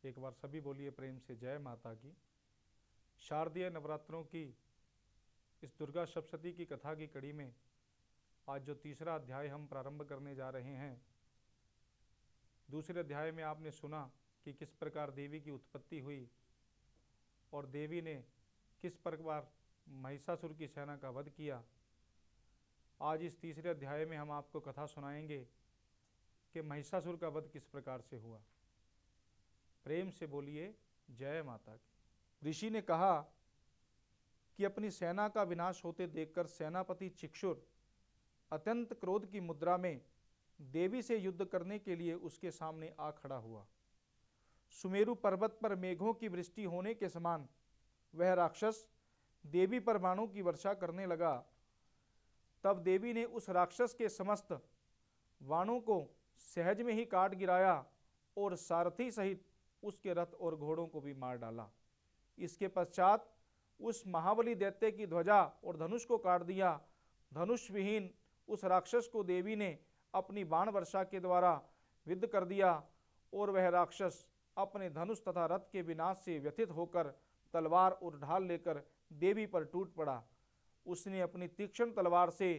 एक बार सभी बोलिए प्रेम से जय माता की। शारदीय नवरात्रों की इस दुर्गा सप्तशती की कथा की कड़ी में आज जो तीसरा अध्याय हम प्रारंभ करने जा रहे हैं, दूसरे अध्याय में आपने सुना कि किस प्रकार देवी की उत्पत्ति हुई और देवी ने किस प्रकार महिषासुर की सेना का वध किया। आज इस तीसरे अध्याय में हम आपको कथा सुनाएंगे कि महिषासुर का वध किस प्रकार से हुआ। प्रेम से बोलिए जय माता की। ऋषि ने कहा कि अपनी सेना का विनाश होते देखकर सेनापति चिक्षुर अत्यंत क्रोध की मुद्रा में देवी से युद्ध करने के लिए उसके सामने आ खड़ा हुआ। सुमेरु पर्वत पर मेघों की वृष्टि होने के समान वह राक्षस देवी पर बाणों की वर्षा करने लगा। तब देवी ने उस राक्षस के समस्त बाणों को सहज में ही काट गिराया और सारथी सहित उसके रथ और घोड़ों को भी मार डाला। इसके पश्चात उस महाबली दैत्य की ध्वजा और धनुष को काट दिया। धनुष विहीन उस राक्षस को देवी ने अपनी बाण वर्षा के द्वारा विद्ध कर दिया और वह राक्षस अपने धनुष तथा रथ के विनाश से व्यथित होकर तलवार और ढाल लेकर देवी पर टूट पड़ा। उसने अपनी तीक्ष्ण तलवार से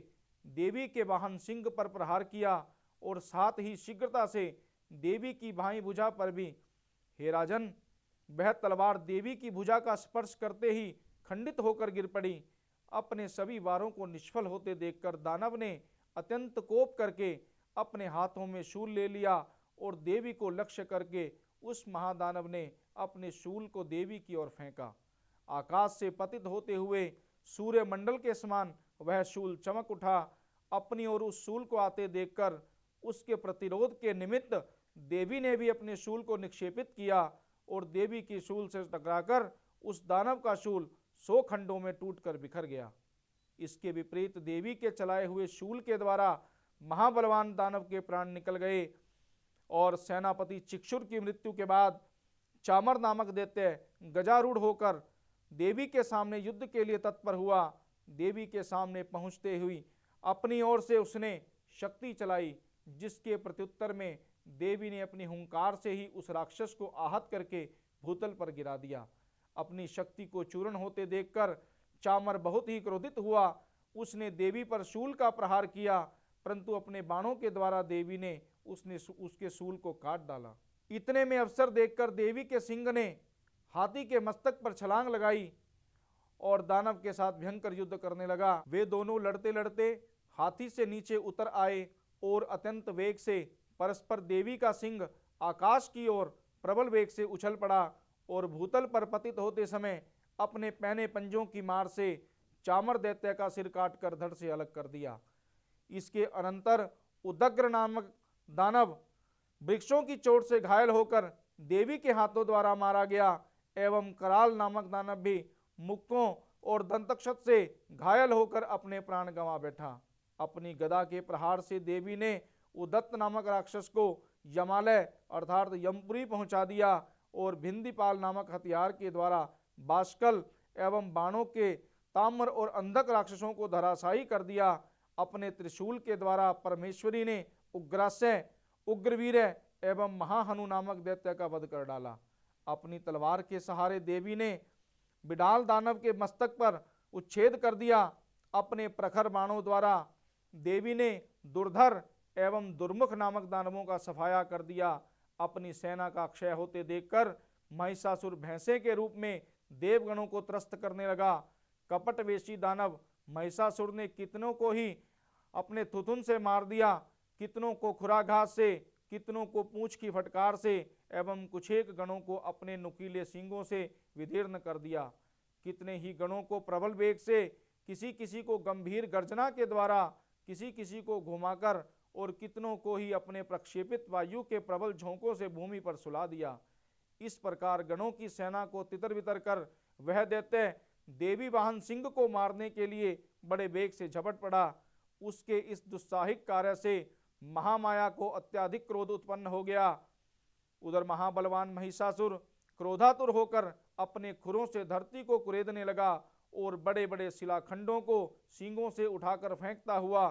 देवी के वाहन सिंह पर प्रहार किया और साथ ही शीघ्रता से देवी की बाईं भुजा पर भी। हे राजन, वह तलवार देवी की भुजा का स्पर्श करते ही खंडित होकर गिर पड़ी। अपने सभी वारों को निष्फल होते देखकर दानव ने अत्यंत कोप करके अपने हाथों में शूल ले लिया और देवी को लक्ष्य करके उस महादानव ने अपने शूल को देवी की ओर फेंका। आकाश से पतित होते हुए सूर्य मंडल के समान वह शूल चमक उठा। अपनी ओर उस शूल को आते देखकर उसके प्रतिरोध के निमित्त देवी ने भी अपने शूल को निक्षेपित किया और देवी की शूल से टकराकर उस दानव का शूल 100 खंडों में टूटकर बिखर गया। इसके विपरीत देवी के चलाए हुए शूल के द्वारा महाबलवान दानव के प्राण निकल गए और सेनापति चिक्षुर की मृत्यु के बाद चामर नामक दैत्य गजारूढ़ होकर देवी के सामने युद्ध के लिए तत्पर हुआ। देवी के सामने पहुंचते हुई अपनी ओर से उसने शक्ति चलाई, जिसके प्रत्युत्तर में देवी ने अपनी हुंकार से ही उस राक्षस को आहत करके भूतल पर गिरा दिया। अपनी शक्ति को चूर्ण होते देखकर चामर बहुत ही क्रोधित हुआ। उसने देवी पर शूल का प्रहार किया, परंतु अपने बाणों के द्वारा देवी ने उसके शूल को काट डाला। इतने में अवसर देखकर देवी के सिंह ने हाथी के मस्तक पर छलांग लगाई और दानव के साथ भयंकर युद्ध करने लगा। वे दोनों लड़ते लड़ते हाथी से नीचे उतर आए और अत्यंत वेग से परस्पर देवी का सिंह आकाश की ओर प्रबल वेग से उछल पड़ा और भूतल पर पतित होते समय अपने पहने पंजों की मार से चामर दैत्य का सिर काटकर धड़ से अलग कर दिया। इसके अनंतर उदग्र नामक दानव वृक्षों की चोट से घायल होकर देवी के हाथों द्वारा मारा गया एवं कराल नामक दानव भी मुक्कों और दंतक्षत से घायल होकर अपने प्राण गंवा बैठा। अपनी गदा के प्रहार से देवी ने उदत्त नामक राक्षस को यमालय अर्थात यमपुरी पहुंचा दिया और भिंदीपाल नामक हथियार के द्वारा बाष्कल एवं बाणों के ताम्र और अंधक राक्षसों को धराशायी कर दिया। अपने त्रिशूल के द्वारा परमेश्वरी ने उग्रास्य, उग्रवीर एवं महाहनु नामक दैत्य का वध कर डाला। अपनी तलवार के सहारे देवी ने बिडाल दानव के मस्तक पर उच्छेद कर दिया। अपने प्रखर बाणों द्वारा देवी ने दुर्धर एवं दुर्मुख नामक दानवों का सफाया कर दिया। अपनी सेना का क्षय होते देखकर महिषासुर भैंसे के रूप में देवगणों को त्रस्त करने लगा। कपटवेशी दानव महिषासुर ने कितनों को ही अपने थुथुन से मार दिया, कितनों को खुराघात से, कितनों को पूंछ की फटकार से एवं कुछेक गणों को अपने नुकीले सींगों से विदीर्ण कर दिया। कितने ही गणों को प्रबल वेग से, किसी किसी को गंभीर गर्जना के द्वारा, किसी किसी को घुमाकर और कितनों को ही अपने प्रक्षेपित वायु के प्रबल झोंकों से भूमि पर सुला दिया। इस प्रकार गणों की सेना को तितर बितर कर वह दैत्य देवी वाहन सिंह को मारने के लिए बड़े वेग से झपट पड़ा। उसके इस दुस्साहिक कार्य से महामाया को अत्याधिक क्रोध उत्पन्न हो गया। उधर महाबलवान महिषासुर क्रोधातुर होकर अपने खुरों से धरती को कुरेदने लगा और बड़े बड़े शिलाखंडों को सींगों से उठाकर फेंकता हुआ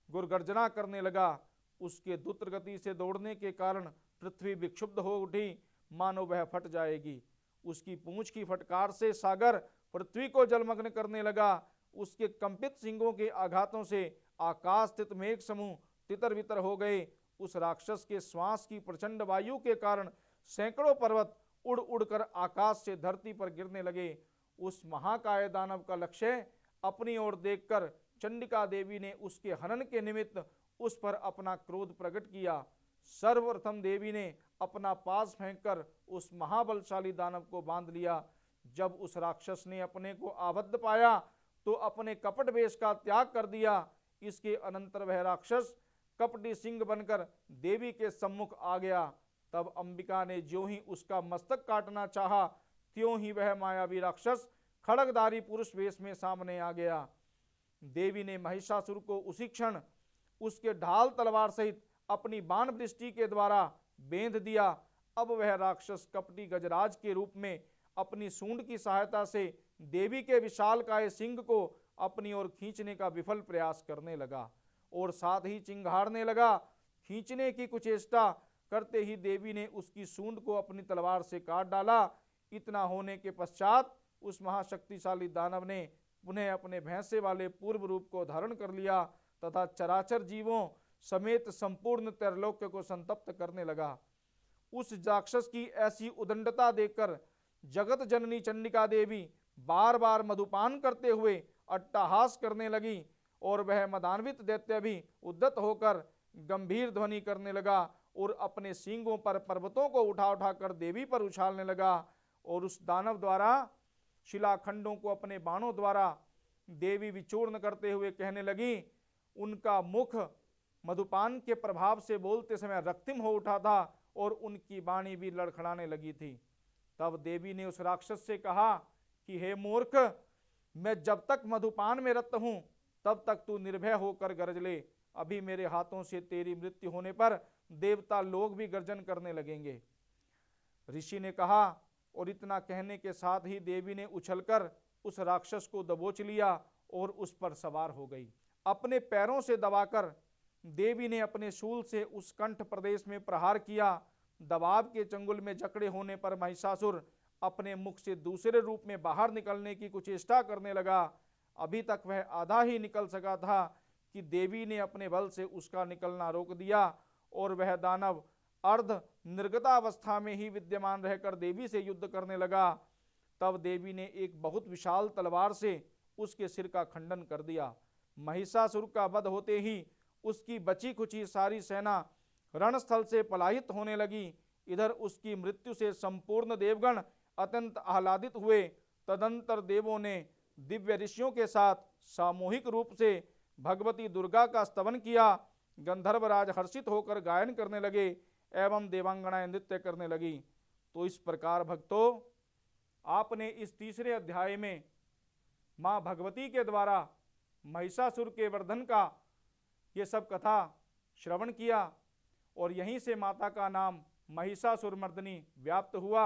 गुरगर्जना करने लगा। उसके द्रुत गति से दौड़ने के कारण पृथ्वी विक्षुब्ध हो उठी। मानो वह फट जाएगी। उसकी पूंछ की फटकार से सागर पृथ्वी को जलमग्न करने लगा। उसके कंपित सिंगों के आघातों से आकाश स्थित मेघ समूह तितर बितर हो गए। उस राक्षस के श्वास की प्रचंड वायु के कारण सैकड़ों पर्वत उड़ उड़कर आकाश से धरती पर गिरने लगे। उस महाकाय दानव का लक्ष्य अपनी ओर देखकर चंडिका देवी ने उसके हनन के निमित्त उस पर अपना क्रोध प्रकट किया। सर्वप्रथम देवी ने अपना पास फेंककर उस महाबलशाली दानव को बांध लिया। जब उस राक्षस ने अपने को आबद्ध पाया तो अपने कपट वेश का त्याग कर दिया। इसके अनंतर वह राक्षस कपटी सिंह बनकर देवी के सम्मुख आ गया। तब अंबिका ने ज्यों ही उसका मस्तक काटना चाहा, त्यों ही वह मायावी राक्षस खड़गधारी पुरुष वेश में सामने आ गया। देवी ने महिषासुर को उसी क्षण उसके ढाल तलवार सहित अपनी बाण दृष्टि के द्वारा बेंध दिया। अब वह राक्षस कपटी गजराज के रूप में अपनी सूंड की सहायता से देवी के विशालकाय सिंह को अपनी ओर खींचने का विफल प्रयास करने लगा और साथ ही चिंघाड़ने लगा। खींचने की कुचेष्टा करते ही देवी ने उसकी सूंड को अपनी तलवार से काट डाला। इतना होने के पश्चात उस महाशक्तिशाली दानव ने पुनः अपने भैंसे वाले पूर्व रूप को धारण कर लिया तथा चराचर जीवों समेत संपूर्ण त्रैलोक्य को संतप्त करने लगा। उस राक्षस की ऐसी उदंडता देखकर जगत जननी चंडिका देवी बार बार मधुपान करते हुए अट्टहास करने लगी और वह मदान्वित दैत्य भी उद्यत होकर गंभीर ध्वनि करने लगा और अपने सींगों पर पर्वतों को उठा उठाकर देवी पर उछालने लगा और उस दानव द्वारा शिलाखंडों को अपने बाणों द्वारा देवी विचूर्ण करते हुए कहने लगी। उनका मुख मधुपान के प्रभाव से बोलते समय रक्तिम हो उठा था और उनकी वाणी भी लड़खड़ाने लगी थी। तब देवी ने उस राक्षस से कहा कि हे मूर्ख, मैं जब तक मधुपान में रत हूं तब तक तू निर्भय होकर गरज ले। अभी मेरे हाथों से तेरी मृत्यु होने पर देवता लोग भी गर्जन करने लगेंगे। ऋषि ने कहा और इतना कहने के साथ ही देवी ने उछलकर उस राक्षस को दबोच लिया और उस पर सवार हो गई। अपने पैरों से दबाकर देवी ने अपने शूल से उस कंठ प्रदेश में प्रहार किया। दबाव के चंगुल में जकड़े होने पर महिषासुर अपने मुख से दूसरे रूप में बाहर निकलने की कुचेष्टा करने लगा। अभी तक वह आधा ही निकल सका था कि देवी ने अपने बल से उसका निकलना रोक दिया और वह दानव अर्ध निर्गतावस्था में ही विद्यमान रहकर देवी से युद्ध करने लगा। तब देवी ने एक बहुत विशाल तलवार से उसके सिर का खंडन कर दिया। महिषासुर का वध होते ही उसकी बची खुची सारी सेना रणस्थल से पलायित होने लगी। इधर उसकी मृत्यु से संपूर्ण देवगण अत्यंत आह्लादित हुए। तदंतर देवों ने दिव्य ऋषियों के साथ सामूहिक रूप से भगवती दुर्गा का स्तवन किया। गंधर्वराज हर्षित होकर गायन करने लगे एवं देवांगनाएं नृत्य करने लगी। तो इस प्रकार भक्तों, आपने इस तीसरे अध्याय में मां भगवती के द्वारा महिषासुर के वर्धन का ये सब कथा श्रवण किया और यहीं से माता का नाम महिषासुर मर्दिनी व्याप्त हुआ।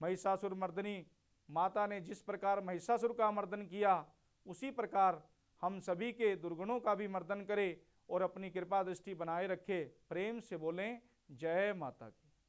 महिषासुर मर्दिनी माता ने जिस प्रकार महिषासुर का मर्दन किया उसी प्रकार हम सभी के दुर्गुणों का भी मर्दन करे और अपनी कृपा दृष्टि बनाए रखे। प्रेम से बोलें जय माता की।